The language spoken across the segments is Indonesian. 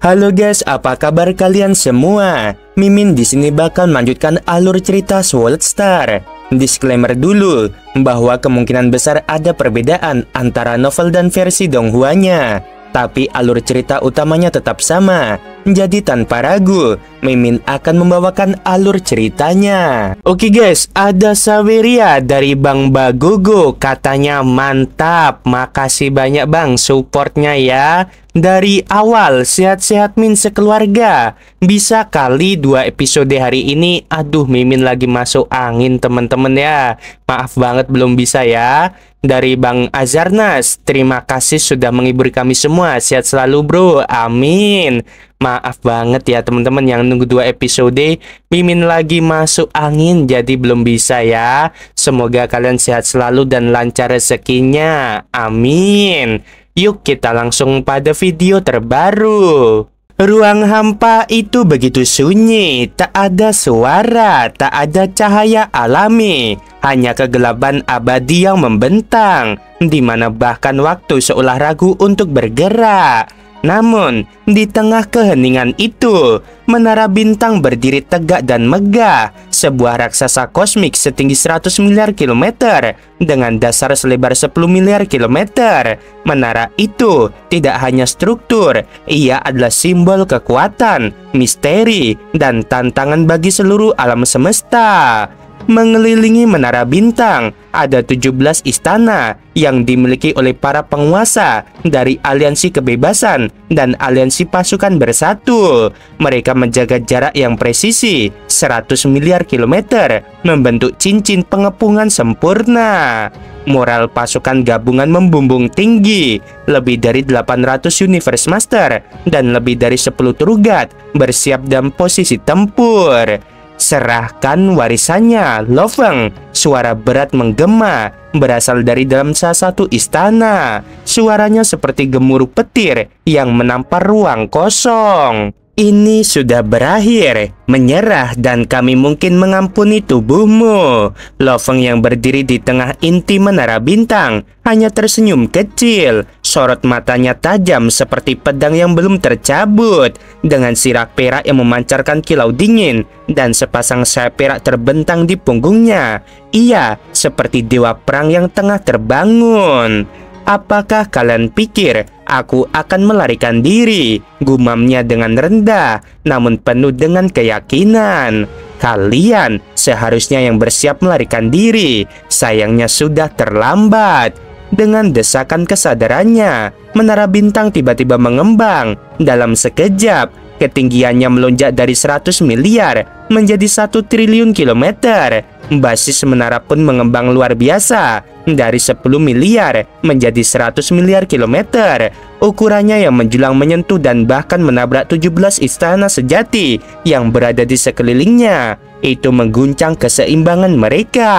Halo guys, apa kabar kalian semua? Mimin di sini bakal melanjutkan alur cerita Sword Star. Disclaimer dulu bahwa kemungkinan besar ada perbedaan antara novel dan versi Donghuanya, tapi alur cerita utamanya tetap sama. Jadi tanpa ragu, Mimin akan membawakan alur ceritanya. Oke guys, ada Saweria dari Bang Bagogo, katanya mantap. Makasih banyak Bang supportnya ya. Dari awal sehat-sehat Min sekeluarga. Bisa kali 2 episode hari ini. Aduh, Mimin lagi masuk angin teman-teman ya. Maaf banget belum bisa ya. Dari Bang Azarnas, terima kasih sudah menghibur kami semua. Sehat selalu bro, amin. Maaf banget ya teman-teman yang nunggu 2 episode. Mimin lagi masuk angin jadi belum bisa ya. Semoga kalian sehat selalu dan lancar rezekinya, amin. Yuk kita langsung pada video terbaru. Ruang hampa itu begitu sunyi, tak ada suara, tak ada cahaya alami, hanya kegelapan abadi yang membentang, di mana bahkan waktu seolah ragu untuk bergerak. Namun, di tengah keheningan itu, menara bintang berdiri tegak dan megah, sebuah raksasa kosmik setinggi 100 miliar kilometer dengan dasar selebar 10 miliar kilometer. Menara itu tidak hanya struktur, ia adalah simbol kekuatan, misteri, dan tantangan bagi seluruh alam semesta. Mengelilingi menara bintang, ada 17 istana yang dimiliki oleh para penguasa dari Aliansi Kebebasan dan Aliansi Pasukan Bersatu. Mereka menjaga jarak yang presisi 100 miliar kilometer, membentuk cincin pengepungan sempurna. Moral pasukan gabungan membumbung tinggi, lebih dari 800 Universe Master dan lebih dari 10 Trugat bersiap dalam posisi tempur. Serahkan warisannya, Lo Feng. Suara berat menggema berasal dari dalam salah satu istana. Suaranya seperti gemuruh petir yang menampar ruang kosong. Ini sudah berakhir, menyerah dan kami mungkin mengampuni tubuhmu. Lo Feng yang berdiri di tengah inti menara bintang hanya tersenyum kecil. Sorot matanya tajam seperti pedang yang belum tercabut, dengan sirak perak yang memancarkan kilau dingin dan sepasang sayap perak terbentang di punggungnya. Ia seperti dewa perang yang tengah terbangun. Apakah kalian pikir aku akan melarikan diri? Gumamnya dengan rendah, namun penuh dengan keyakinan. Kalian seharusnya yang bersiap melarikan diri. Sayangnya sudah terlambat. Dengan desakan kesadarannya, menara bintang tiba-tiba mengembang. Dalam sekejap, ketinggiannya melonjak dari 100 miliar menjadi 1 triliun kilometer. Basis menara pun mengembang luar biasa, dari 10 miliar menjadi 100 miliar kilometer. Ukurannya yang menjulang menyentuh dan bahkan menabrak 17 istana sejati yang berada di sekelilingnya. Itu mengguncang keseimbangan mereka.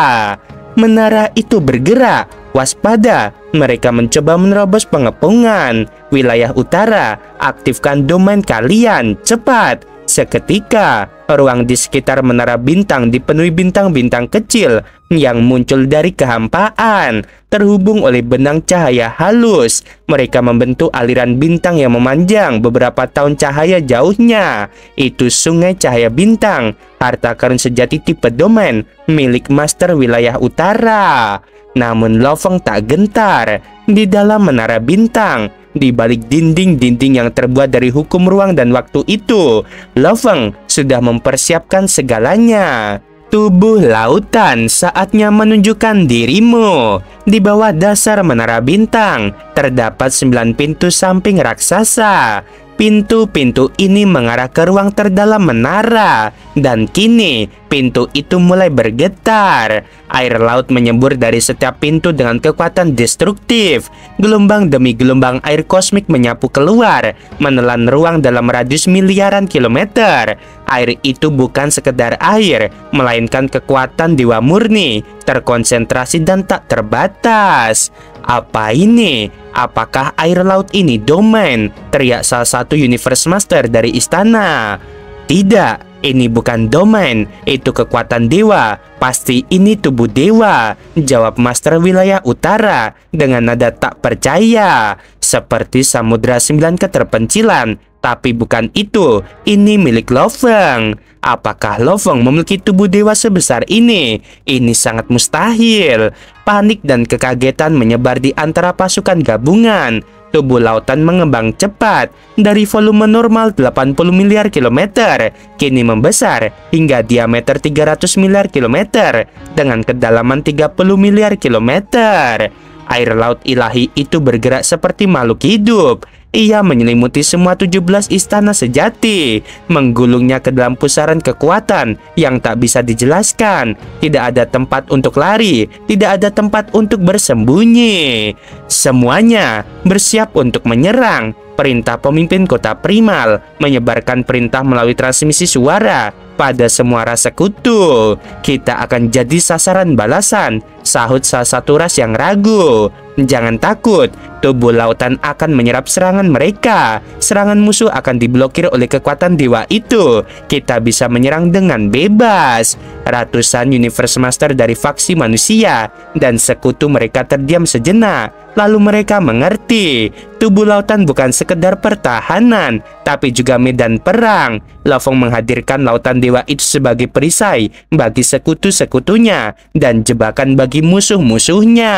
Menara itu bergerak, waspada. Mereka mencoba menerobos pengepungan. Wilayah utara, aktifkan domain kalian, cepat. Seketika, ruang di sekitar menara bintang dipenuhi bintang-bintang kecil yang muncul dari kehampaan, terhubung oleh benang cahaya halus. Mereka membentuk aliran bintang yang memanjang beberapa tahun cahaya jauhnya. Itu sungai cahaya bintang, harta karun sejati tipe domain milik master wilayah utara. Namun Lo Feng tak gentar. Di dalam menara bintang, di balik dinding-dinding yang terbuat dari hukum ruang dan waktu itu, Lo Feng sudah mempersiapkan segalanya. Tubuh lautan, saatnya menunjukkan dirimu. Di bawah dasar menara bintang terdapat 9 pintu samping raksasa. Pintu-pintu ini mengarah ke ruang terdalam menara, dan kini pintu itu mulai bergetar. Air laut menyembur dari setiap pintu dengan kekuatan destruktif. Gelombang demi gelombang air kosmik menyapu keluar, menelan ruang dalam radius miliaran kilometer. Air itu bukan sekedar air, melainkan kekuatan dewa murni, terkonsentrasi dan tak terbatas. Apa ini? Apakah air laut ini domain? Teriak salah satu Universe Master dari istana. Tidak, ini bukan domain, itu kekuatan dewa. Pasti ini tubuh dewa, jawab Master Wilayah Utara dengan nada tak percaya. Seperti Samudra 9 keterpencilan, Tapi bukan itu, ini milik Lo Feng. Apakah Lo Feng memiliki tubuh dewa sebesar ini? Ini sangat mustahil. Panik dan kekagetan menyebar di antara pasukan gabungan. Tubuh lautan mengembang cepat. Dari volume normal 80 miliar kilometer, kini membesar hingga diameter 300 miliar kilometer dengan kedalaman 30 miliar kilometer. Air laut ilahi itu bergerak seperti makhluk hidup. Ia menyelimuti semua 17 istana sejati, menggulungnya ke dalam pusaran kekuatan yang tak bisa dijelaskan. Tidak ada tempat untuk lari, tidak ada tempat untuk bersembunyi. Semuanya bersiap untuk menyerang. Perintah pemimpin kota primal menyebarkan perintah melalui transmisi suara pada semua ras sekutu. Kita akan jadi sasaran balasan, sahut salah satu ras yang ragu. Jangan takut, tubuh lautan akan menyerap serangan mereka. Serangan musuh akan diblokir oleh kekuatan dewa itu. Kita bisa menyerang dengan bebas. Ratusan Universe Master dari faksi manusia dan sekutu mereka terdiam sejenak. Lalu mereka mengerti, tubuh lautan bukan sekedar pertahanan, tapi juga medan perang. Lo Feng menghadirkan lautan dewa itu sebagai perisai bagi sekutu-sekutunya dan jebakan bagi musuh-musuhnya.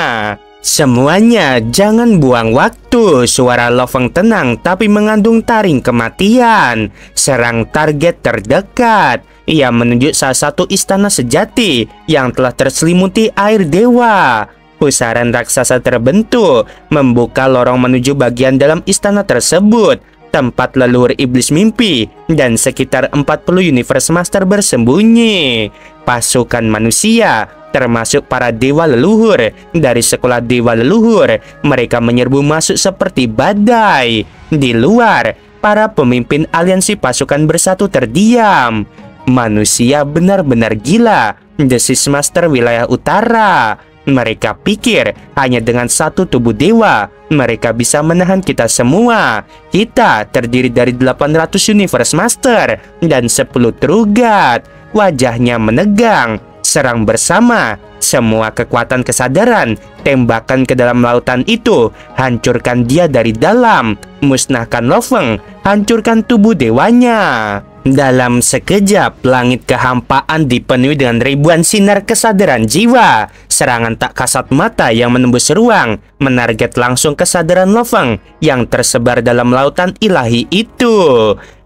Semuanya jangan buang waktu. Suara Lo Feng tenang tapi mengandung taring kematian. Serang target terdekat. Ia menunjuk salah satu istana sejati yang telah terselimuti air dewa. Pusaran raksasa terbentuk, membuka lorong menuju bagian dalam istana tersebut, tempat leluhur iblis mimpi dan sekitar 40 Universe Master bersembunyi. Pasukan manusia, termasuk para dewa leluhur dari sekolah dewa leluhur, mereka menyerbu masuk seperti badai. Di luar, para pemimpin aliansi pasukan bersatu terdiam. Manusia benar-benar gila, desis Master wilayah utara. Mereka pikir hanya dengan satu tubuh dewa mereka bisa menahan kita semua. Kita terdiri dari 800 Universe Master dan 10 Trugat. Wajahnya menegang. Serang bersama. Semua kekuatan kesadaran. Tembakan ke dalam lautan itu. Hancurkan dia dari dalam. Musnahkan Lo Feng. Hancurkan tubuh dewanya. Dalam sekejap, langit kehampaan dipenuhi dengan ribuan sinar kesadaran jiwa. Serangan tak kasat mata yang menembus ruang, menarget langsung kesadaran Lo Feng yang tersebar dalam lautan ilahi itu.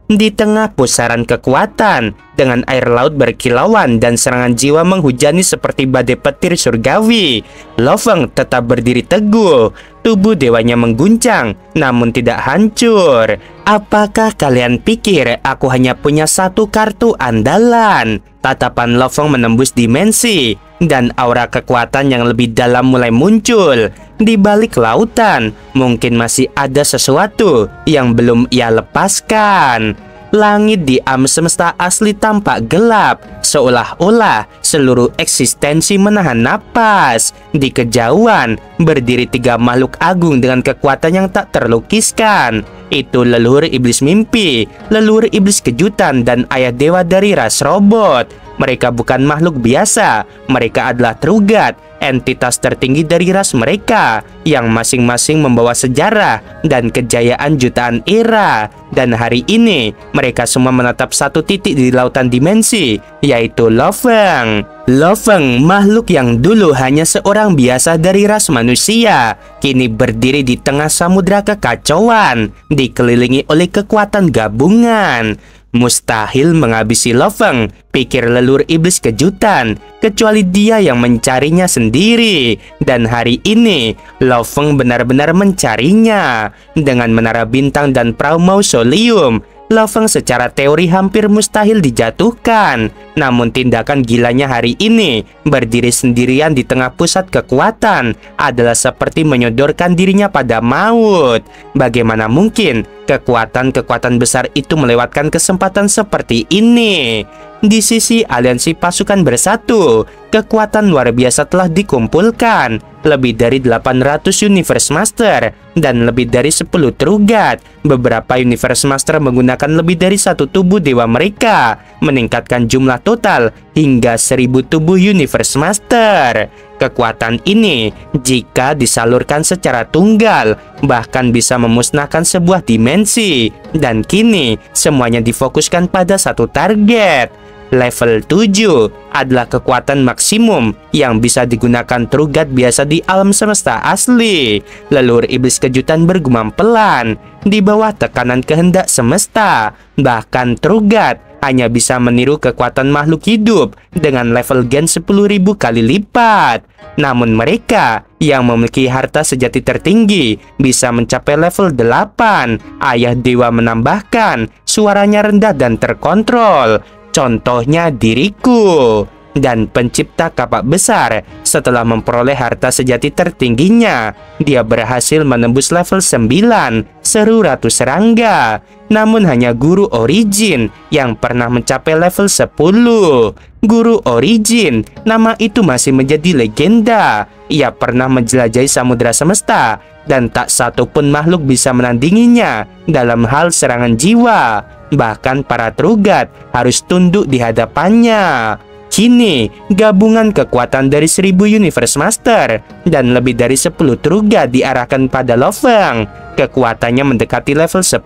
Di tengah pusaran kekuatan, dengan air laut berkilauan dan serangan jiwa menghujani seperti badai petir surgawi, Lo Feng tetap berdiri teguh. Tubuh dewanya mengguncang, namun tidak hancur. Apakah kalian pikir aku hanya punya satu kartu andalan? Tatapan Lo Feng menembus dimensi, dan aura kekuatan yang lebih dalam mulai muncul. Di balik lautan, mungkin masih ada sesuatu yang belum ia lepaskan. Langit di alam semesta asli tampak gelap, seolah-olah seluruh eksistensi menahan napas. Di kejauhan, berdiri 3 makhluk agung dengan kekuatan yang tak terlukiskan. Itu leluhur iblis mimpi, leluhur iblis kejutan, dan ayah dewa dari ras robot. Mereka bukan makhluk biasa, mereka adalah Trugat, entitas tertinggi dari ras mereka, yang masing-masing membawa sejarah dan kejayaan jutaan era. Dan hari ini, mereka semua menatap satu titik di lautan dimensi, yaitu Lo Feng. Lo Feng, makhluk yang dulu hanya seorang biasa dari ras manusia, kini berdiri di tengah samudera kekacauan, dikelilingi oleh kekuatan gabungan. Mustahil menghabisi Lo Feng, pikir leluhur iblis kejutan, kecuali dia yang mencarinya sendiri. Dan hari ini, Lo Feng benar-benar mencarinya. Dengan menara bintang dan perahu mausoleum, Lo Feng secara teori hampir mustahil dijatuhkan. Namun tindakan gilanya hari ini, berdiri sendirian di tengah pusat kekuatan, adalah seperti menyodorkan dirinya pada maut. Bagaimana mungkin kekuatan-kekuatan besar itu melewatkan kesempatan seperti ini? Di sisi aliansi pasukan bersatu, kekuatan luar biasa telah dikumpulkan. Lebih dari 800 Universe Master dan lebih dari 10 Trugat. Beberapa Universe Master menggunakan lebih dari satu tubuh dewa mereka, meningkatkan jumlah total hingga 1000 tubuh Universe Master. Kekuatan ini, jika disalurkan secara tunggal, bahkan bisa memusnahkan sebuah dimensi. Dan kini, semuanya difokuskan pada satu target. Level 7 adalah kekuatan maksimum yang bisa digunakan Trugat biasa di alam semesta asli. Leluhur iblis kejutan bergumam pelan di bawah tekanan kehendak semesta. Bahkan Trugat hanya bisa meniru kekuatan makhluk hidup dengan level gen 10.000 kali lipat. Namun mereka yang memiliki harta sejati tertinggi bisa mencapai level 8. Ayah Dewa menambahkan, suaranya rendah dan terkontrol. Contohnya diriku. Dan pencipta kapak besar, setelah memperoleh harta sejati tertingginya, dia berhasil menembus level 9, seru Ratu Serangga. Namun hanya Guru Origin yang pernah mencapai level 10. Guru Origin, nama itu masih menjadi legenda. Ia pernah menjelajahi samudera semesta, dan tak satu pun makhluk bisa menandinginya dalam hal serangan jiwa. Bahkan para Trugat harus tunduk di hadapannya. Kini, gabungan kekuatan dari 1000 Universe Master dan lebih dari 10 Trugat diarahkan pada Lo Feng. Kekuatannya mendekati level 10.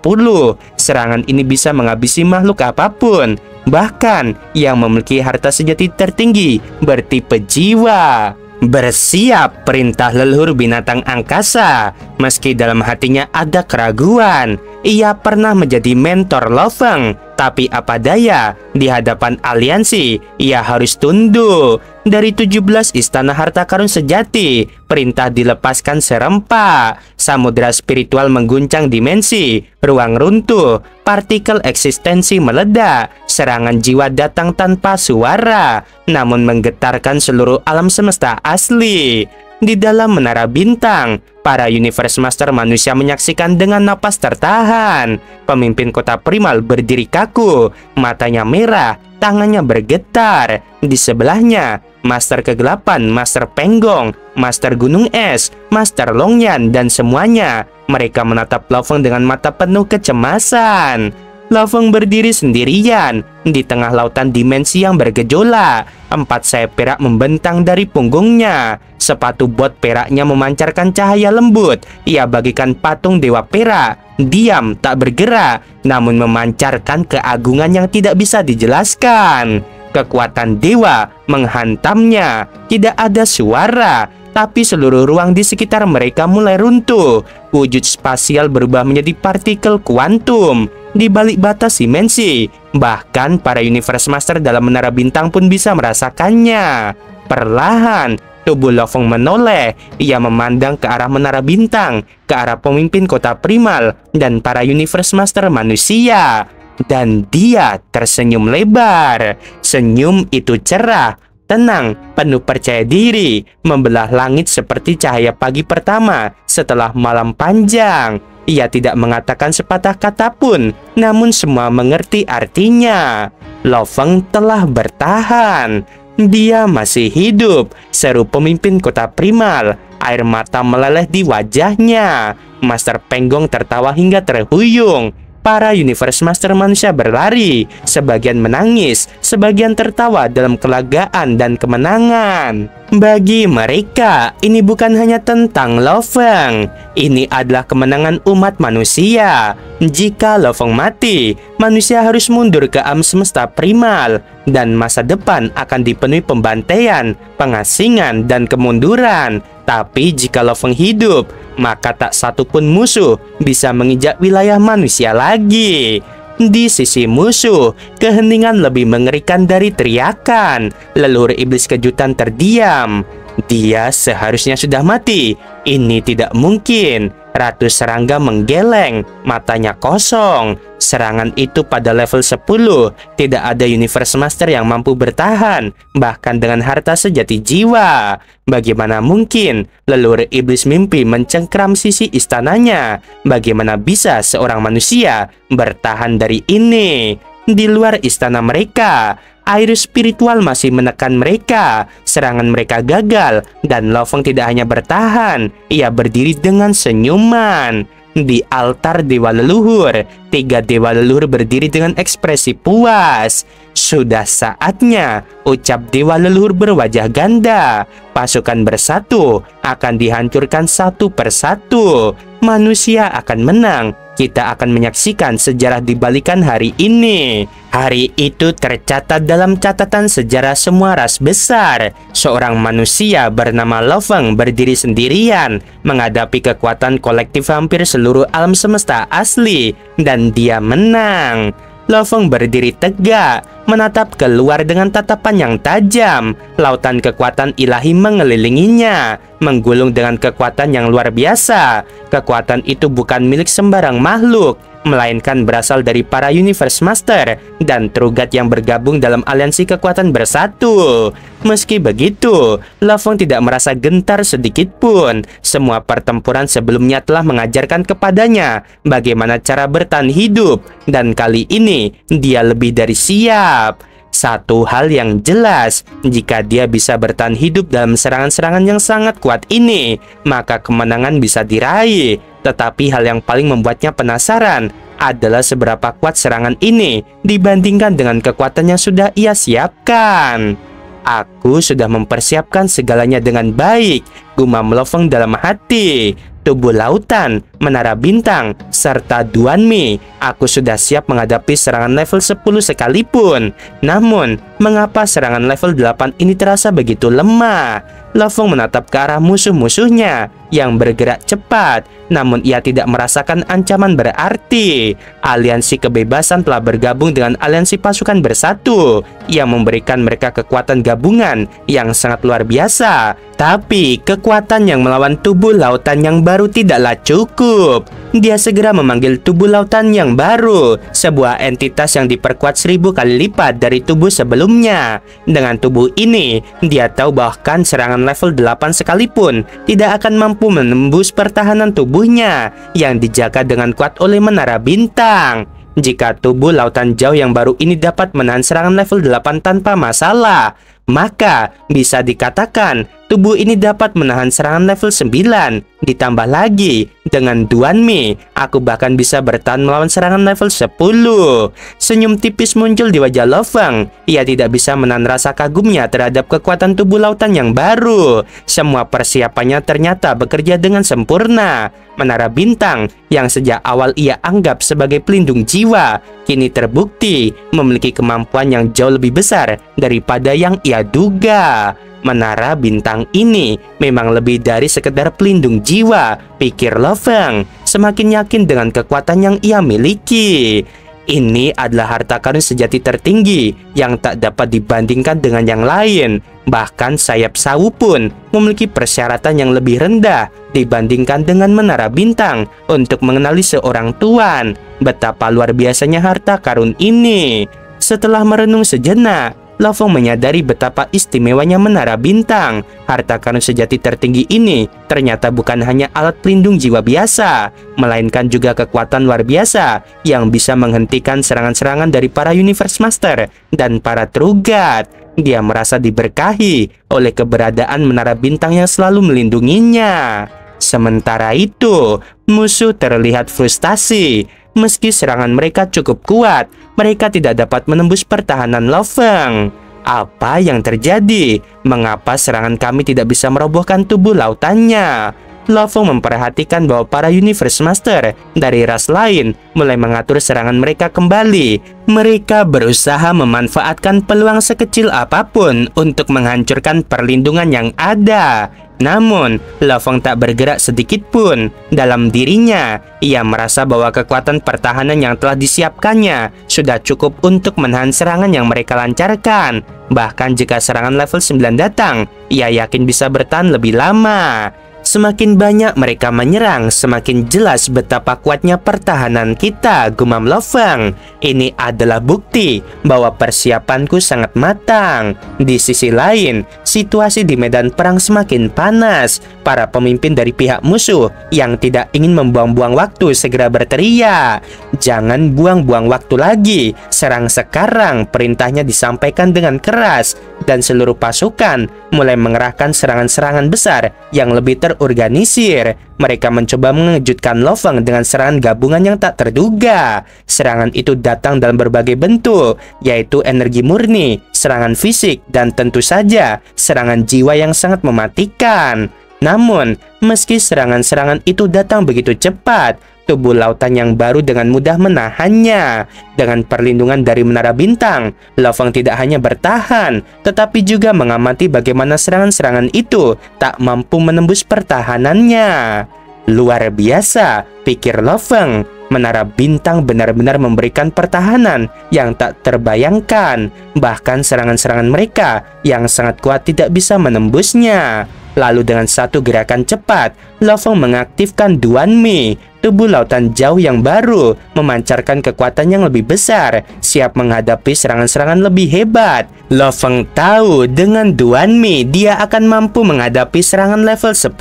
Serangan ini bisa menghabisi makhluk apapun, bahkan yang memiliki harta sejati tertinggi bertipe jiwa. Bersiap, perintah leluhur binatang angkasa. Meski dalam hatinya ada keraguan, ia pernah menjadi mentor Lo Feng. Tapi apa daya, di hadapan aliansi, ia harus tunduk. Dari 17 istana harta karun sejati, perintah dilepaskan serempak. Samudera spiritual mengguncang dimensi, ruang runtuh, partikel eksistensi meledak. Serangan jiwa datang tanpa suara, namun menggetarkan seluruh alam semesta asli. Di dalam menara bintang, para Universe Master manusia menyaksikan dengan napas tertahan. Pemimpin kota primal berdiri kaku, matanya merah, tangannya bergetar. Di sebelahnya, Master Kegelapan, Master Penggong, Master Gunung Es, Master Longyan, dan semuanya. Mereka menatap Lo Feng dengan mata penuh kecemasan. Lo Feng berdiri sendirian di tengah lautan dimensi yang bergejolak. 4 sayap perak membentang dari punggungnya. Sepatu bot peraknya memancarkan cahaya lembut. Ia bagikan patung dewa perak, diam tak bergerak, namun memancarkan keagungan yang tidak bisa dijelaskan. Kekuatan dewa menghantamnya. Tidak ada suara, tapi seluruh ruang di sekitar mereka mulai runtuh. Wujud spasial berubah menjadi partikel kuantum di balik batas dimensi. Bahkan para Universe Master dalam menara bintang pun bisa merasakannya. Perlahan, tubuh Lo Feng menoleh. Ia memandang ke arah menara bintang, ke arah pemimpin kota primal, dan para Universe Master manusia. Dan dia tersenyum lebar. Senyum itu cerah, tenang, penuh percaya diri, membelah langit seperti cahaya pagi pertama setelah malam panjang. Ia tidak mengatakan sepatah kata pun, namun semua mengerti artinya. Lo Feng telah bertahan. Dia masih hidup, seru pemimpin kota primal. Air mata meleleh di wajahnya. Master Penggong tertawa hingga terhuyung. Para Universe Master manusia berlari, sebagian menangis, sebagian tertawa dalam kelegaan dan kemenangan. Bagi mereka, ini bukan hanya tentang Lo Feng. Ini adalah kemenangan umat manusia. Jika Lo Feng mati, manusia harus mundur ke alam semesta primal, dan masa depan akan dipenuhi pembantaian, pengasingan, dan kemunduran. Tapi jika Lo Feng hidup, maka tak satu pun musuh bisa menginjak wilayah manusia lagi. Di sisi musuh, keheningan lebih mengerikan dari teriakan. Leluhur iblis kejutan terdiam. Dia seharusnya sudah mati. Ini tidak mungkin. Ratu Serangga menggeleng, matanya kosong. Serangan itu pada level 10. Tidak ada Universe Master yang mampu bertahan, bahkan dengan harta sejati jiwa. Bagaimana mungkin leluhur iblis mimpi mencengkram sisi istananya? Bagaimana bisa seorang manusia bertahan dari ini? Di luar istana mereka, air spiritual masih menekan mereka. Serangan mereka gagal, dan Lo Feng tidak hanya bertahan, ia berdiri dengan senyuman. di altar dewa leluhur. 3 dewa leluhur berdiri dengan ekspresi puas. Sudah saatnya, ucap dewa leluhur berwajah ganda. Pasukan bersatu akan dihancurkan satu persatu. Manusia akan menang. Kita akan menyaksikan sejarah dibalikan hari ini. Hari itu tercatat dalam catatan sejarah semua ras besar. Seorang manusia bernama Lo Feng berdiri sendirian menghadapi kekuatan kolektif hampir seluruh alam semesta asli, dan dia menang. Lo Feng berdiri tegak, menatap keluar dengan tatapan yang tajam. Lautan kekuatan ilahi mengelilinginya, menggulung dengan kekuatan yang luar biasa. Kekuatan itu bukan milik sembarang makhluk, melainkan berasal dari para Universe Master dan True God yang bergabung dalam aliansi kekuatan bersatu. Meski begitu, Lo Feng tidak merasa gentar sedikit pun. Semua pertempuran sebelumnya telah mengajarkan kepadanya bagaimana cara bertahan hidup, dan kali ini dia lebih dari siap. Satu hal yang jelas, jika dia bisa bertahan hidup dalam serangan-serangan yang sangat kuat ini, maka kemenangan bisa diraih. Tetapi hal yang paling membuatnya penasaran adalah seberapa kuat serangan ini dibandingkan dengan kekuatan yang sudah ia siapkan. Aku sudah mempersiapkan segalanya dengan baik, gumam Lo Feng dalam hati. Tubuh lautan, menara bintang, serta Duan Mi, aku sudah siap menghadapi serangan level 10 sekalipun. Namun, mengapa serangan level 8 ini terasa begitu lemah? Lo Feng menatap ke arah musuh-musuhnya yang bergerak cepat, namun ia tidak merasakan ancaman berarti. Aliansi kebebasan telah bergabung dengan aliansi pasukan bersatu yang memberikan mereka kekuatan gabungan yang sangat luar biasa. Tapi kekuatan yang melawan tubuh lautan yang baru tidaklah cukup. Dia segera memanggil tubuh lautan yang baru, sebuah entitas yang diperkuat 1000 kali lipat dari tubuh sebelumnya. Dengan tubuh ini, dia tahu bahkan serangan level 8 sekalipun tidak akan mampu menembus pertahanan tubuhnya yang dijaga dengan kuat oleh menara bintang. Jika tubuh lautan jauh yang baru ini dapat menahan serangan level 8 tanpa masalah, maka bisa dikatakan tubuh ini dapat menahan serangan level 9. Ditambah lagi, dengan Duan Mi, aku bahkan bisa bertahan melawan serangan level 10. Senyum tipis muncul di wajah Lo Feng. Ia tidak bisa menahan rasa kagumnya terhadap kekuatan tubuh lautan yang baru. Semua persiapannya ternyata bekerja dengan sempurna. Menara bintang yang sejak awal ia anggap sebagai pelindung jiwa, kini terbukti memiliki kemampuan yang jauh lebih besar daripada yang ia duga. Menara bintang ini memang lebih dari sekedar pelindung jiwa, pikir Lo Feng, semakin yakin dengan kekuatan yang ia miliki. Ini adalah harta karun sejati tertinggi yang tak dapat dibandingkan dengan yang lain. Bahkan sayap sawu pun memiliki persyaratan yang lebih rendah dibandingkan dengan menara bintang untuk mengenali seorang tuan. Betapa luar biasanya harta karun ini. Setelah merenung sejenak, Lo Feng menyadari betapa istimewanya menara bintang. Harta karun sejati tertinggi ini ternyata bukan hanya alat pelindung jiwa biasa, melainkan juga kekuatan luar biasa yang bisa menghentikan serangan-serangan dari para Universe Master dan para True God. Dia merasa diberkahi oleh keberadaan menara bintang yang selalu melindunginya. Sementara itu, musuh terlihat frustasi. Meski serangan mereka cukup kuat, mereka tidak dapat menembus pertahanan Lo Feng. Apa yang terjadi? Mengapa serangan kami tidak bisa merobohkan tubuh lautannya? Lo Feng memperhatikan bahwa para Universe Master dari ras lain mulai mengatur serangan mereka kembali. Mereka berusaha memanfaatkan peluang sekecil apapun untuk menghancurkan perlindungan yang ada. Namun, Lo Feng tak bergerak sedikit pun. Dalam dirinya, ia merasa bahwa kekuatan pertahanan yang telah disiapkannya sudah cukup untuk menahan serangan yang mereka lancarkan. Bahkan jika serangan level 9 datang, ia yakin bisa bertahan lebih lama. Semakin banyak mereka menyerang, semakin jelas betapa kuatnya pertahanan kita, gumam Lo Feng. Ini adalah bukti bahwa persiapanku sangat matang. Di sisi lain, situasi di medan perang semakin panas. Para pemimpin dari pihak musuh yang tidak ingin membuang-buang waktu segera berteriak, "Jangan buang-buang waktu lagi, serang sekarang!" Perintahnya disampaikan dengan keras, dan seluruh pasukan mulai mengerahkan serangan-serangan besar yang lebih terukur terorganisir. Mereka mencoba mengejutkan Lo Feng dengan serangan gabungan yang tak terduga. Serangan itu datang dalam berbagai bentuk, yaitu energi murni, serangan fisik, dan tentu saja serangan jiwa yang sangat mematikan. Namun, meski serangan-serangan itu datang begitu cepat, tubuh lautan yang baru dengan mudah menahannya. Dengan perlindungan dari Menara Bintang, Lo Feng tidak hanya bertahan, tetapi juga mengamati bagaimana serangan-serangan itu tak mampu menembus pertahanannya. Luar biasa, pikir Lo Feng. Menara Bintang benar-benar memberikan pertahanan yang tak terbayangkan. Bahkan serangan-serangan mereka yang sangat kuat tidak bisa menembusnya. Lalu dengan satu gerakan cepat, Lo Feng mengaktifkan Duanmi, tubuh lautan jauh yang baru, memancarkan kekuatan yang lebih besar, siap menghadapi serangan-serangan lebih hebat. Lo Feng tahu dengan Duanmi dia akan mampu menghadapi serangan level 10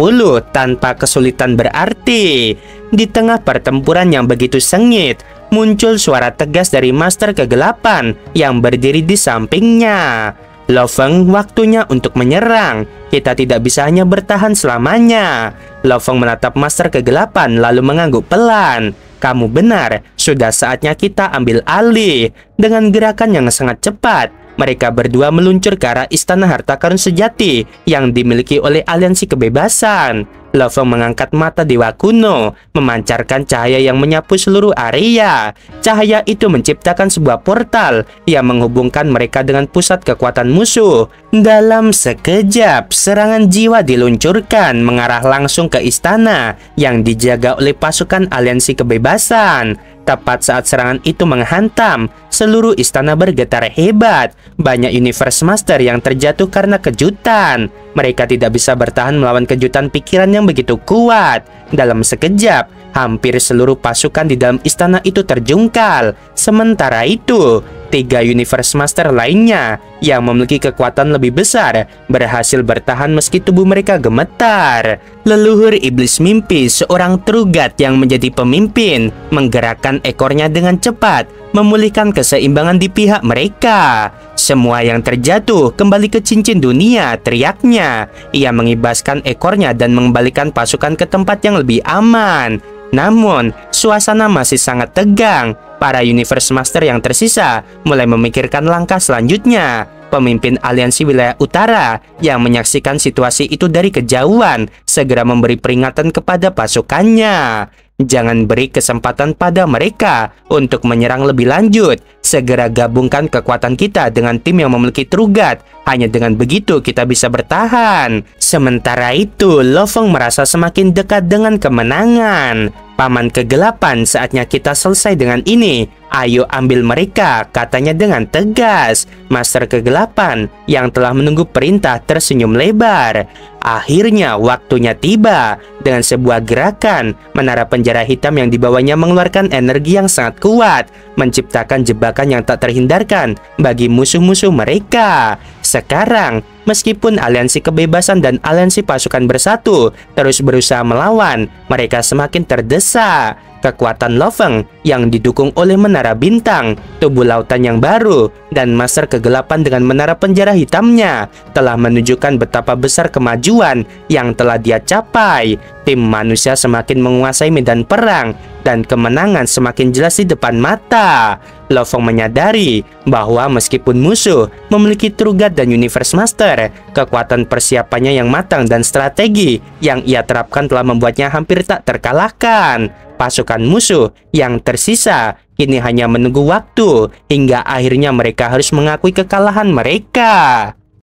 tanpa kesulitan berarti. Di tengah pertempuran yang begitu sengit, muncul suara tegas dari Master Kegelapan yang berdiri di sampingnya. Lo Feng, waktunya untuk menyerang. Kita tidak bisa hanya bertahan selamanya. Lo Feng menatap Master Kegelapan lalu mengangguk pelan. Kamu benar, sudah saatnya kita ambil alih. Dengan gerakan yang sangat cepat, mereka berdua meluncur ke arah Istana Harta Karun Sejati yang dimiliki oleh Aliansi Kebebasan. Lo Feng mengangkat mata Dewa Kuno, memancarkan cahaya yang menyapu seluruh area. Cahaya itu menciptakan sebuah portal yang menghubungkan mereka dengan pusat kekuatan musuh. Dalam sekejap, serangan jiwa diluncurkan mengarah langsung ke istana yang dijaga oleh pasukan Aliansi Kebebasan. Tepat saat serangan itu menghantam, seluruh istana bergetar hebat. Banyak Universe Master yang terjatuh karena kejutan. Mereka tidak bisa bertahan melawan kejutan pikiran yang begitu kuat. Dalam sekejap, hampir seluruh pasukan di dalam istana itu terjungkal. Sementara itu, 3 Universe Master lainnya yang memiliki kekuatan lebih besar berhasil bertahan meski tubuh mereka gemetar. Leluhur Iblis Mimpi, seorang Trugat yang menjadi pemimpin, menggerakkan ekornya dengan cepat, memulihkan keseimbangan di pihak mereka. Semua yang terjatuh kembali ke cincin dunia, teriaknya. Ia mengibaskan ekornya dan mengembalikan pasukan ke tempat yang lebih aman. Namun, suasana masih sangat tegang. Para Universe Master yang tersisa mulai memikirkan langkah selanjutnya. Pemimpin Aliansi Wilayah Utara yang menyaksikan situasi itu dari kejauhan segera memberi peringatan kepada pasukannya. Jangan beri kesempatan pada mereka untuk menyerang lebih lanjut. Segera gabungkan kekuatan kita dengan tim yang memiliki Trugat. Hanya dengan begitu kita bisa bertahan. Sementara itu, Lo Feng merasa semakin dekat dengan kemenangan. Paman Kegelapan, saatnya kita selesai dengan ini. Ayo ambil mereka, katanya dengan tegas. Master Kegelapan yang telah menunggu perintah tersenyum lebar. Akhirnya waktunya tiba. Dengan sebuah gerakan, menara penjara hitam yang dibawanya mengeluarkan energi yang sangat kuat, menciptakan jebakan yang tak terhindarkan bagi musuh-musuh mereka. Sekarang, meskipun Aliansi Kebebasan dan Aliansi Pasukan Bersatu terus berusaha melawan, mereka semakin terdesak. Kekuatan Lo Feng yang didukung oleh Menara Bintang, tubuh lautan yang baru, dan Master Kegelapan dengan menara penjara hitamnya telah menunjukkan betapa besar kemajuan yang telah dia capai. Tim manusia semakin menguasai medan perang dan kemenangan semakin jelas di depan mata. Lo Feng menyadari bahwa meskipun musuh memiliki Trugat dan Universe Master, kekuatan persiapannya yang matang dan strategi yang ia terapkan telah membuatnya hampir tak terkalahkan. Pasukan musuh yang tersisa kini hanya menunggu waktu hingga akhirnya mereka harus mengakui kekalahan mereka.